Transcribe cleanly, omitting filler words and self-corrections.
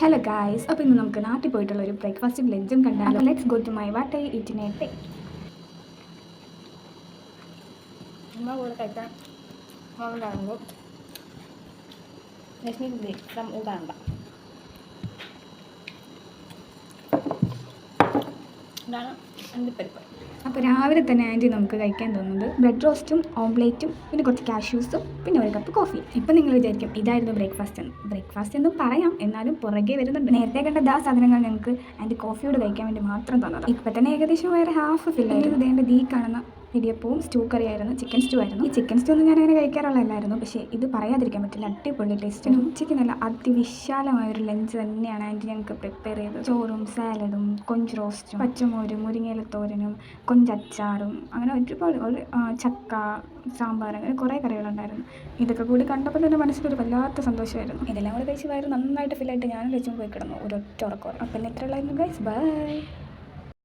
Hello guys, അപ്പോൾ ഇന്ന് നമുക്ക് നാട്ടിൽ പോയിട്ടുള്ള ഒരു ബ്രേക്ക്ഫാസ്റ്റും ലഞ്ചും കണ്ടാലോ. Let's go to my what I eat in a day. നമ്മൾ കൂടെ കഴിക്കാൻ ഉണ്ടാകുമ്പോൾ ലക്ഷ്മി ബ്രേക്ക്ഫാം ഊതാണ്ട. ഇതാണ് അണ്ടിപ്പരിപ്പ്. അപ്പോൾ രാവിലെ തന്നെ ആൻറ്റി നമുക്ക് കഴിക്കാൻ തോന്നുന്നത് ബ്രെഡ് റോസ്റ്റും ഓംലേറ്റും പിന്നെ കുറച്ച് കാഷ്യൂസും പിന്നെ ഒരു കപ്പ് കോഫി. ഇപ്പം നിങ്ങൾ വിചാരിക്കും ഇതായിരുന്നു ബ്രേക്ക്ഫാസ്റ്റ് എന്നും പറയാം, എന്നാലും പുറകെ വരുന്നുണ്ട്. നേരത്തെ കണ്ട സാധനങ്ങൾ ഞങ്ങൾക്ക് ആൻറ്റി കോഫിയോട് കഴിക്കാൻ വേണ്ടി മാത്രം തന്നത്. ഇപ്പം തന്നെ ഏകദേശം വേറെ ഹാഫ് ഫില്ലായിരുന്നു. ഇതേണ്ട കാണുന്ന ഇടിയപ്പവും സ്റ്റൂ കറിയായിരുന്നു, ചിക്കൻ സ്റ്റൂ ആയിരുന്നു. ഈ ചിക്കൻ സ്റ്റൂ ഒന്നും ഞാൻ അങ്ങനെ കഴിക്കാറുള്ളതല്ലായിരുന്നു, പക്ഷേ ഇത് പറയാതിരിക്കാൻ പറ്റില്ല, അടിപൊളി ടേസ്റ്റ്. ഉച്ചയ്ക്ക് നല്ല അതിവിശാലമായൊരു ലഞ്ച് തന്നെയാണ് ആൻറ്റി ഞങ്ങൾക്ക് പ്രിപ്പയർ ചെയ്തത്. ചോറും സാലഡും കൊഞ്ച് റോസ്റ്റും പച്ചമോരും മുരിങ്ങയില തോരനും കൊഞ്ചച്ചാറും അങ്ങനെ ഒരുപാട് ചക്ക സാമ്പാർ, അങ്ങനെ കുറേ കറികളുണ്ടായിരുന്നു. ഇതൊക്കെ കൂടി കണ്ടപ്പോൾ തന്നെ മനസ്സിലൊരു വല്ലാത്ത സന്തോഷമായിരുന്നു. ഇതെല്ലാം കൂടെ കഴിച്ച് വയറ് നന്നായിട്ട് ഫില്ലായിട്ട് ഞാനും ലച്ചും പോയി കിടന്നു ഒരൊറ്റ ഉറക്കം. അപ്പം ഇത്രയുള്ളായിരുന്നു ഗൈസ്, ബൈ.